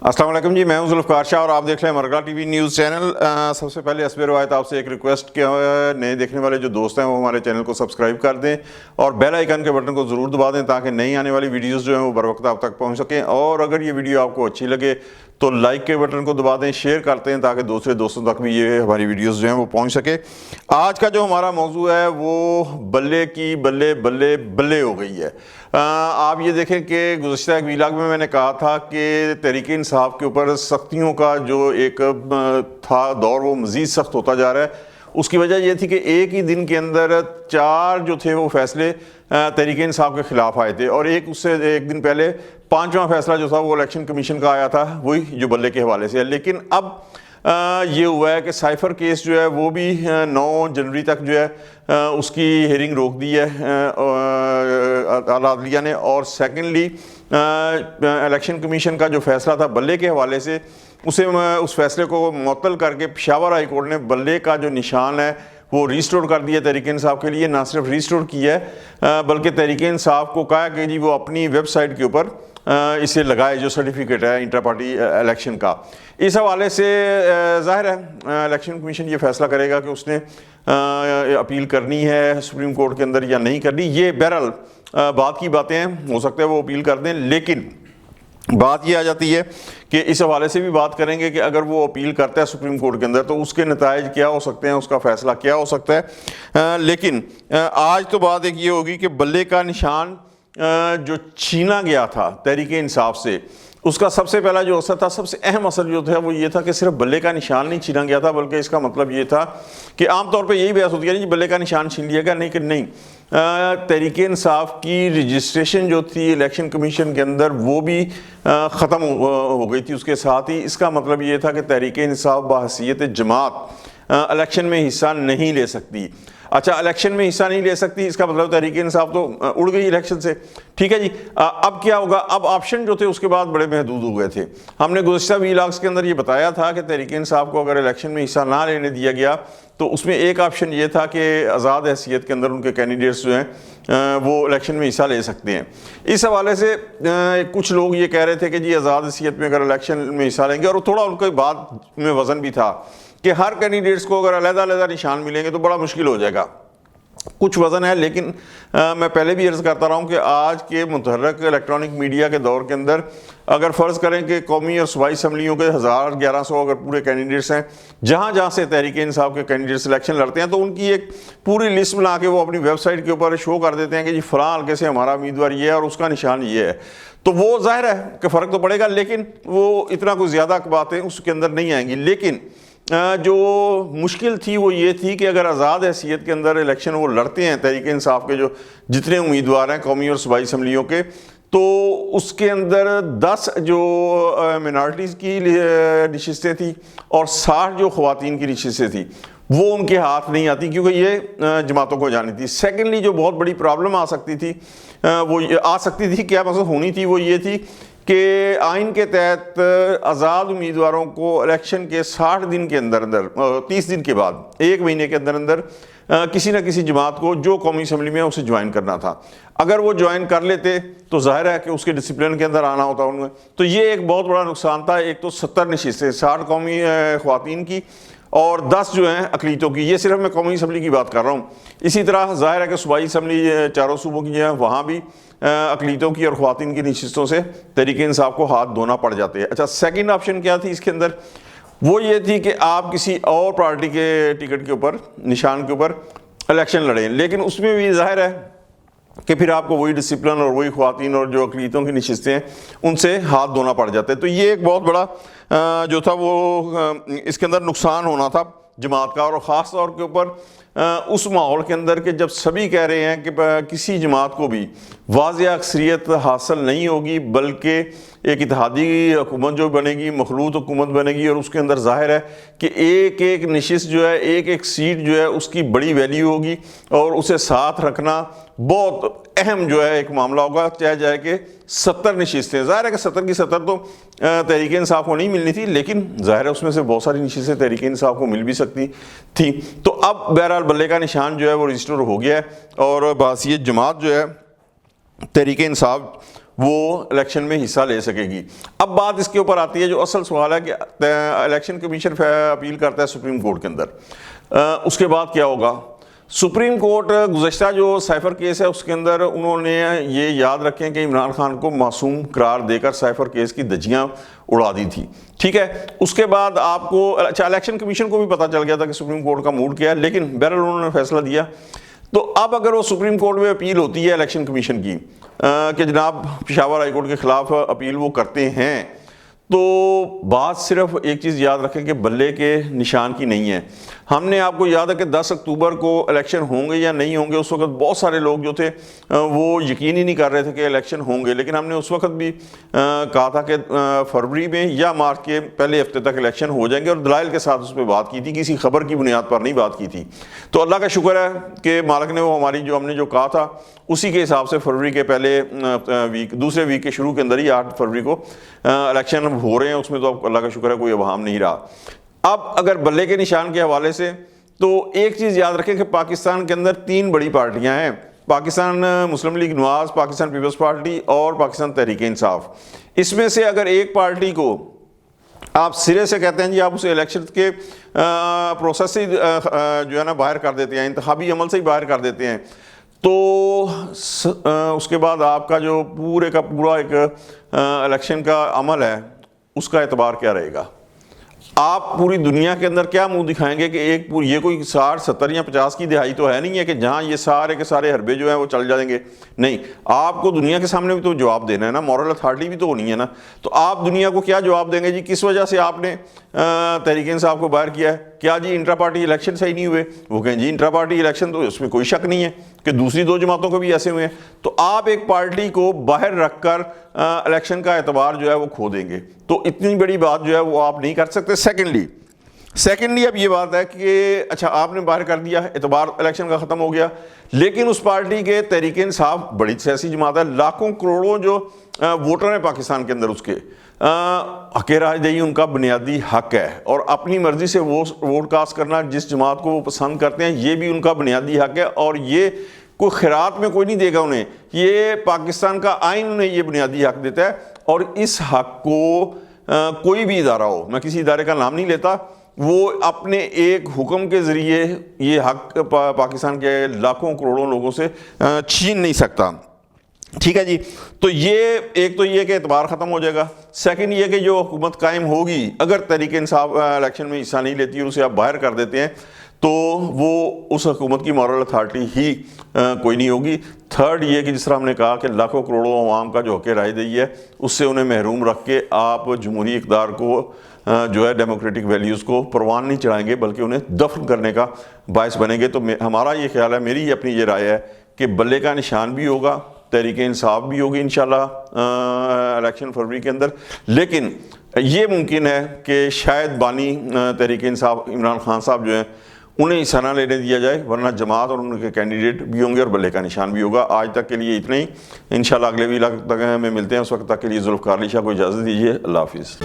अस्सलाम वालेकुम जी, मैं हूं ज़ुल्फ़कार शाह और आप देख रहे हैं मरगा टीवी न्यूज़ चैनल। सबसे पहले हस्ब रवायत आपसे एक रिक्वेस्ट कि नए देखने वाले जो दोस्त हैं वो हमारे चैनल को सब्सक्राइब कर दें और बेल आइकन के बटन को ज़रूर दबा दें ताकि नई आने वाली वीडियोस जो हैं वो बर वक्त आप तक पहुंच सकें। और अगर ये वीडियो आपको अच्छी लगे तो लाइक के बटन को दबा दें, शेयर करते हैं ताकि दूसरे दोस्तों तक भी ये हमारी वीडियोस जो हैं वो पहुंच सके। आज का जो हमारा मौजू है वो बल्ले की बल्ले बल्ले बल्ले हो गई है। आप ये देखें कि गुज़श्ता एक वीलाग में मैंने कहा था कि तहरीक इंसाफ के ऊपर सख्तियों का जो एक था दौर वो मज़ीद सख्त होता जा रहा है। उसकी वजह ये थी कि एक ही दिन के अंदर 4 जो थे वो फैसले तहरीक इंसाफ के ख़िलाफ़ आए थे और उससे एक दिन पहले 5वां फैसला जो था वो इलेक्शन कमीशन का आया था, वही जो बल्ले के हवाले से है। लेकिन अब ये हुआ है कि साइफ़र केस जो है वो भी 9 जनवरी तक जो है उसकी हेयरिंग रोक दी है आला अदलिया ने। और सेकेंडली इलेक्शन कमीशन का जो फैसला था बल्ले के हवाले से उस फैसले को मुअत्तल करके पेशावर हाई कोर्ट ने बल्ले का जो निशान है वो रिस्टोर कर दिया तहरीक इंसाफ के लिए। ना सिर्फ रिस्टोर किया है बल्कि तहरीक इंसाफ को कहा कि जी वो अपनी वेबसाइट के ऊपर इसे लगाए जो सर्टिफिकेट है इंटर पार्टी इलेक्शन का। इस हवाले से ज़ाहिर है इलेक्शन कमीशन ये फैसला करेगा कि उसने अपील करनी है सुप्रीम कोर्ट के अंदर या नहीं करनी। ये बहरहाल बात की बातें हैं, हो सकता है वो अपील कर दें। लेकिन बात ये आ जाती है कि इस हवाले से भी बात करेंगे कि अगर वो अपील करता है सुप्रीम कोर्ट के अंदर तो उसके नताइज क्या हो सकते हैं, उसका फ़ैसला क्या हो सकता है। लेकिन आज तो बात एक ये होगी कि बल्ले का निशान जो छीना गया था तहरीक इंसाफ से, उसका सबसे पहला जो असर था, सबसे अहम असर जो था वो ये था कि सिर्फ बल्ले का निशान नहीं छीना गया था बल्कि इसका मतलब ये था कि आमतौर पे यही बहस होती है कि बल्ले का निशान छीन लिया गया, नहीं तहरीक इंसाफ की रजिस्ट्रेशन जो थी इलेक्शन कमीशन के अंदर वो भी ख़त्म हो गई थी उसके साथ ही। इसका मतलब ये था कि तहरीक इंसाफ बहैसियत जमात इलेक्शन में हिस्सा नहीं ले सकती। अच्छा, इलेक्शन में हिस्सा नहीं ले सकती, इसका मतलब तहरीक इंसाफ तो उड़ गई इलेक्शन से। ठीक है जी, अब क्या होगा? अब ऑप्शन जो थे उसके बाद बड़े महदूद हो गए थे। हमने गुज़श्ता वीलॉग्स के अंदर ये बताया था कि तहरीक इंसाफ को अगर इलेक्शन में हिस्सा ना लेने दिया गया तो उसमें एक ऑप्शन ये था कि आज़ाद हैसियत के अंदर उनके कैंडिडेट्स जो हैं वो इलेक्शन में हिस्सा ले सकते हैं। इस हवाले से कुछ लोग ये कह रहे थे कि जी आज़ाद हैसियत में अगर इलेक्शन में हिस्सा लेंगे, और थोड़ा उनके बात में वज़न भी था कि हर कैंडिडेट्स को अगर अलग-अलग निशान मिलेंगे तो बड़ा मुश्किल हो जाएगा, कुछ वज़न है। लेकिन मैं पहले भी अर्ज़ करता रहा हूँ कि आज के मुतहर्रिक इलेक्ट्रॉनिक मीडिया के दौर के अंदर अगर फ़र्ज़ करें कि कौमी और सूबाई असम्बलियों के 1100 अगर पूरे कैंडिडेट्स हैं, जहाँ से तहरीक इंसाफ के कैंडिडेट सिलेक्शन लड़ते हैं, तो उनकी एक पूरी लिस्ट बना के वो अपनी वेबसाइट के ऊपर शो कर देते हैं कि जी फ़लाँ हल्के से हमारा उम्मीदवार ये है और उसका निशान ये है। तो वो ज़ाहिर है कि फ़र्क तो पड़ेगा, लेकिन वो इतना कोई ज़्यादा बातें उसके अंदर नहीं आएंगी। लेकिन जो मुश्किल थी वो ये थी कि अगर आज़ाद हैसियत के अंदर इलेक्शन वो लड़ते हैं तहरीक इंसाफ के जो जितने उम्मीदवार हैं कौमी और सूबाई असम्बलियों के, तो उसके अंदर 10 जो मिनॉरिटीज़ की नशिस्तें थी और 60 जो ख़वातीन की नशिस्तें थी वो उनके हाथ नहीं आती क्योंकि ये जमातों को जानी थी। सेकेंडली जो बहुत बड़ी प्रॉब्लम आ सकती थी क्या मतलब होनी थी वो ये थी कि आइन के तहत आज़ाद उम्मीदवारों को इलेक्शन के 60 दिन के अंदर 30 दिन के बाद 1 महीने के अंदर किसी न किसी जमात को जो कौमी असम्बली में उसे ज्वाइन करना था। अगर वो ज्वाइन कर लेते तो ज़ाहिर है कि उसके डिसिप्लिन के अंदर आना होता उनमें। तो ये एक बहुत बड़ा नुकसान था। एक तो 70 नशिस्तें 60 कौमी ख़वातीन की और 10 जो हैं अक़लीतों की, ये सिर्फ मैं कौमी असम्बली की बात कर रहा हूँ। इसी तरह ज़ाहिर है कि सूबाई असम्बली चारों सूबों की हैं, वहाँ भी अक़लीतों की और ख़वातीन की नशिस्तों से तहरीक इंसाफ को हाथ धोना पड़ जाते हैं। अच्छा, सेकंड ऑप्शन क्या थी इसके अंदर? वो ये थी कि आप किसी और पार्टी के टिकट के ऊपर, निशान के ऊपर इलेक्शन लड़ें, लेकिन उसमें भी ज़ाहिर है कि फिर आपको वही डिसिप्लिन और वही ख़वातीन और जो अक़लीतों की नशिस्तें हैं उनसे हाथ धोना पड़ जाते हैं। तो ये एक बहुत बड़ा जो था वो इसके अंदर नुकसान होना था जमात का, और ख़ास तौर के ऊपर उस माहौल के अंदर कि जब सभी कह रहे हैं कि किसी जमात को भी वाज़ेह अक्सरियत हासिल नहीं होगी बल्कि एक इत्तेहादी हुकूमत जो बनेगी, मखलूत हुकूमत बनेगी, और उसके अंदर ज़ाहिर है कि एक एक नशिस्त जो है, एक एक सीट जो है उसकी बड़ी वैल्यू होगी और उसे साथ रखना बहुत अहम जो है एक मामला होगा। चाहे जाए कि 70 नशिस्तें, ज़ाहिर है कि 70 की 70 तो तहरीक इंसाफ को नहीं मिलनी थी, लेकिन ज़ाहिर है उसमें से बहुत सारी नशिस्तें तहरीक इंसाफ को मिल भी सकती थी। तो अब बहरहाल बल्ले का निशान जो है वो रजिस्टर हो गया है और बहैसियत जमात जो है तहरीक इंसाफ وہ الیکشن میں حصہ لے سکے گی۔ اب بات اس کے اوپر آتی ہے جو اصل سوال ہے کہ الیکشن کمیشن اپیل کرتا ہے سپریم کورٹ کے اندر، اس کے بعد کیا ہوگا؟ سپریم کورٹ گزشتہ جو سائفر کیس ہے اس کے اندر انہوں نے یہ یاد رکھیں کہ عمران خان کو معصوم قرار دے کر سائفر کیس کی دھجیاں اڑا دی تھی، ٹھیک ہے۔ اس کے بعد آپ کو اچھا الیکشن کمیشن کو بھی پتہ چل گیا تھا کہ سپریم کورٹ کا موڈ کیا ہے، لیکن بہرحال انہوں نے فیصلہ دیا۔ تو اب اگر وہ سپریم کورٹ میں اپیل ہوتی ہے الیکشن کمیشن کی کہ جناب پشاور ہائی کورٹ کے خلاف اپیل وہ کرتے ہیں، تو بات صرف ایک چیز یاد رکھیں کہ بلے کے نشان کی نہیں ہے۔ ہم نے آپ کو یاد ہے کہ 10 اکتوبر کو الیکشن ہوں گے یا نہیں ہوں گے، اس وقت بہت سارے لوگ جو تھے وہ یقین ہی نہیں کر رہے تھے کہ الیکشن ہوں گے، لیکن ہم نے اس وقت بھی کہا تھا کہ فروری میں یا مارچ کے پہلے ہفتے تک الیکشن ہو جائیں گے، اور دلائل کے ساتھ اس پہ بات کی تھی، کسی خبر کی بنیاد پر نہیں بات کی تھی۔ تو اللہ کا شکر ہے کہ مالک نے وہ ہماری جو ہم نے جو کہا تھا اسی کے حساب سے فروری کے پہلے دوسرے ویک کے شروع کے اندر ہی 8 فروری کو الیکشن ہو رہے ہیں، اس میں تو اللہ کا شکر ہے کوئی ابہام نہیں رہا۔ اب اگر بلے کے نشان کے حوالے سے تو ایک چیز یاد رکھیں کہ پاکستان کے اندر 3 بڑی پارٹیاں ہیں، پاکستان مسلم لیگ نواز، پاکستان پیپلز پارٹی اور پاکستان تحریک انصاف۔ اس میں سے اگر ایک پارٹی کو آپ سرے سے کہتے ہیں جی آپ اسے الیکشن کے پروسیس سے جو ہے نا باہر کر دیتے ہیں، انتخابی عمل سے ہی باہر کر دیتے ہیں، تو اس کے بعد آپ کا جو پورے کا پورا ایک الیکشن کا عمل ہے اس کا اعتبار کیا رہے گا؟ آپ پوری دنیا کے اندر کیا منہ دکھائیں گے کہ یہ کوئی 60 70 یا 50 کی دہائی تو ہے نہیں ہے کہ جہاں یہ سارے کے سارے حربے جو ہیں وہ چل جائیں گے؟ نہیں، آپ کو دنیا کے سامنے بھی تو جواب دینا ہے نا، مورل اتھارٹی بھی تو ہونی ہے نا۔ تو آپ دنیا کو کیا جواب دیں گے جی کس وجہ سے آپ نے تحریک انصاف کو باہر کیا ہے؟ کیا جی انٹرا پارٹی الیکشن صحیح نہیں ہوئے؟ وہ کہیں جی انٹرا پارٹی الیکشن تو اس میں کوئی شک نہیں ہے کہ دوسری 2 جماعتوں کو بھی ایسے ہوئے ہیں۔ تو آپ ایک پارٹی کو باہر رکھ کر الیکشن کا اعتبار جو ہے وہ کھو دیں گے، تو اتنی بڑی بات جو ہے وہ آپ نہیں کر سکتے۔ سیکنڈلی اب یہ بات ہے کہ اچھا آپ نے باہر کر دیا، اعتبار الیکشن کا ختم ہو گیا، لیکن اس پارٹی کے تحریک انصاف بڑی سیاسی جماعت ہے، لاکھوں کروڑوں جو ووٹر ہیں پاکستان کے اندر، اس کے حق رائے دہی ان کا بنیادی حق ہے، اور اپنی مرضی سے ووٹ کاسٹ کرنا جس جماعت کو وہ پسند کرتے ہیں یہ بھی ان کا بنیادی حق ہے، اور یہ کوئی خیرات میں کوئی نہیں دے گا انہیں، یہ پاکستان کا آئین انہیں یہ بنیادی حق دیتا ہے۔ اور اس حق کو کوئی بھی ادارہ ہو، میں کسی ادارے کا نام نہیں لیتا، وہ اپنے ایک حکم کے ذریعے یہ حق پاکستان کے لاکھوں کروڑوں لوگوں سے چھین نہیں سکتا، ٹھیک ہے جی۔ تو یہ ایک تو یہ کہ اعتبار ختم ہو جائے گا، سیکنڈ یہ کہ جو حکومت قائم ہوگی اگر تحریک انصاف الیکشن میں حصہ نہیں لیتی اور اسے آپ باہر کر دیتے ہیں تو وہ اس حکومت کی مورل اتھارٹی ہی کوئی نہیں ہوگی۔ تھرڈ یہ کہ جس طرح ہم نے کہا کہ لاکھوں کروڑوں عوام کا جو حق رائے دہی ہے اس سے انہیں محروم رکھ کے آپ جمہوری اقدار کو جو ہے ڈیموکریٹک ویلیوز کو پروان نہیں چڑھائیں گے بلکہ انہیں دفن کرنے کا باعث بنیں گے۔ تو ہمارا یہ خیال ہے، میری اپنی یہ رائے ہے کہ بلے کا نشان بھی ہوگا، تحریک انصاف بھی ہوگی انشاءاللہ الیکشن فروری کے اندر، لیکن یہ ممکن ہے کہ شاید بانی تحریک انصاف عمران خان صاحب جو ہیں انہیں حصہ نہ لینے دیا جائے، ورنہ جماعت اور ان کے کینڈیڈیٹ بھی ہوں گے اور بلے کا نشان بھی ہوگا۔ آج تک کے لیے اتنا ہی، انشاءاللہ اگلے ویلاگ تک میں ملتے ہیں، اس وقت تک کے لیے ذوالفقار علی شاہ کو اجازت دیجیے، اللہ حافظ۔